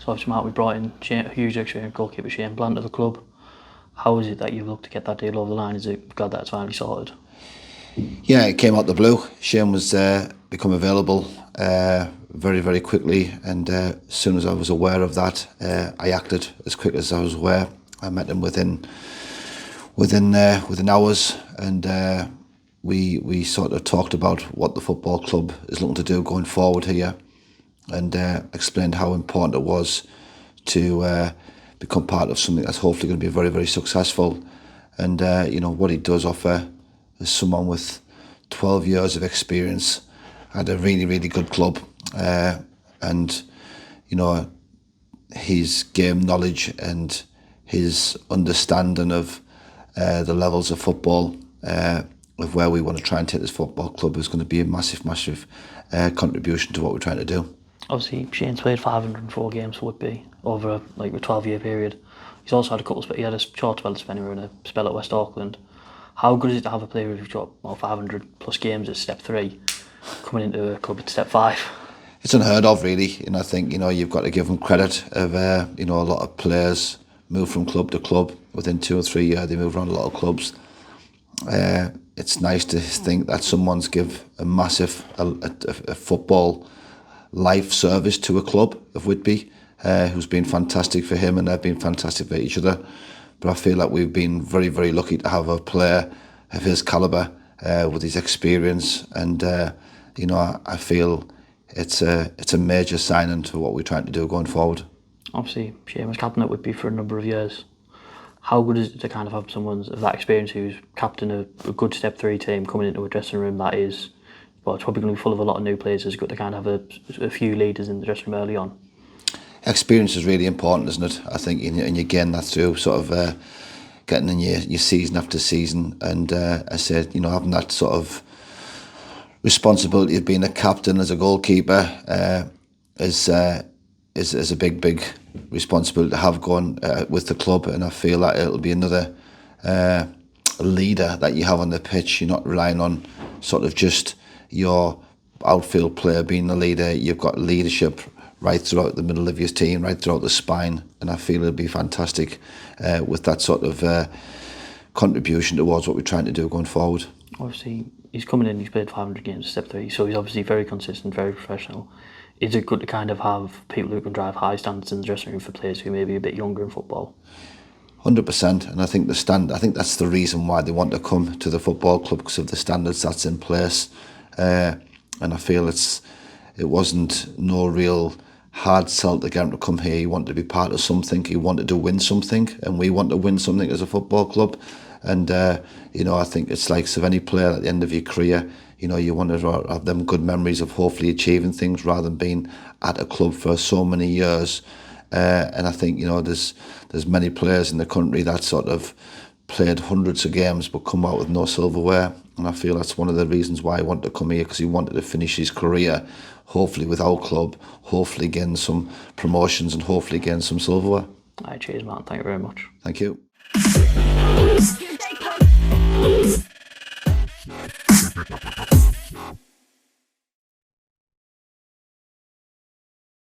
So obviously, Mark, we brought in a huge experienced goalkeeper, Shane Bland, to the club. How is it that you've looked to get that deal over the line? Is it glad that it's finally sorted? Yeah, it came out the blue. Shane was become available very, very quickly, and as soon as I was aware of that, I acted as quick as I was aware. I met him within hours, and we sort of talked about what the football club is looking to do going forward here, and explained how important it was to become part of something that's hopefully going to be very, very successful. And what he does offer is someone with 12 years of experience at a really, really good club, and his game knowledge and his understanding of the levels of football, of where we want to try and take this football club, is going to be a massive, massive contribution to what we're trying to do. Obviously, Shane's played 504 games for Whitby over a 12-year period. He's also had he had a short spell at Spencer and a spell at West Auckland. How good is it to have a player who's got 500 plus games at step 3 coming into a club at step 5? It's unheard of, really, and I think you've got to give them credit. Of a lot of players move from club to club within 2 or 3 years. They move around a lot of clubs. It's nice to think that someone's give a massive a football life service to a club of Whitby, who's been fantastic for him, and they've been fantastic for each other. But I feel like we've been very, very lucky to have a player of his calibre, with his experience, and I feel it's a major signing to what we're trying to do going forward. Obviously, Shane was captain at Whitby for a number of years. How good is it to kind of have someone of that experience who's captain a good step 3 team coming into a dressing room that is, well, it's probably going to be full of a lot of new players. It's good to kind of have a few leaders in the dressing room early on. Experience is really important, isn't it? I think, and you gain that through sort of getting in your season after season, and I said, having that sort of responsibility of being a captain as a goalkeeper is a big responsibility to have going with the club, and I feel that it'll be another leader that you have on the pitch. You're not relying on sort of just your outfield player being the leader. You've got leadership right throughout the middle of your team, right throughout the spine, and I feel it'll be fantastic with that sort of contribution towards what we're trying to do going forward. Obviously, he's coming in, he's played 500 games at step 3, so he's obviously very consistent, very professional. Is it good to kind of have people who can drive high standards in the dressing room for players who may be a bit younger in football? 100%, and I think I think that's the reason why they want to come to the football club, because of the standards that's in place, and I feel it wasn't no real hard sell to get him to come here. He wanted to be part of something. He wanted to win something, and we want to win something as a football club. And I think it's like of any player at the end of your career, you want to have them good memories of hopefully achieving things rather than being at a club for so many years. And I think there's many players in the country that sort of played hundreds of games but come out with no silverware. And I feel that's one of the reasons why he wanted to come here, because he wanted to finish his career, hopefully with our club, hopefully getting some promotions and hopefully getting some silverware. All right, cheers, Martin. Thank you very much. Thank you.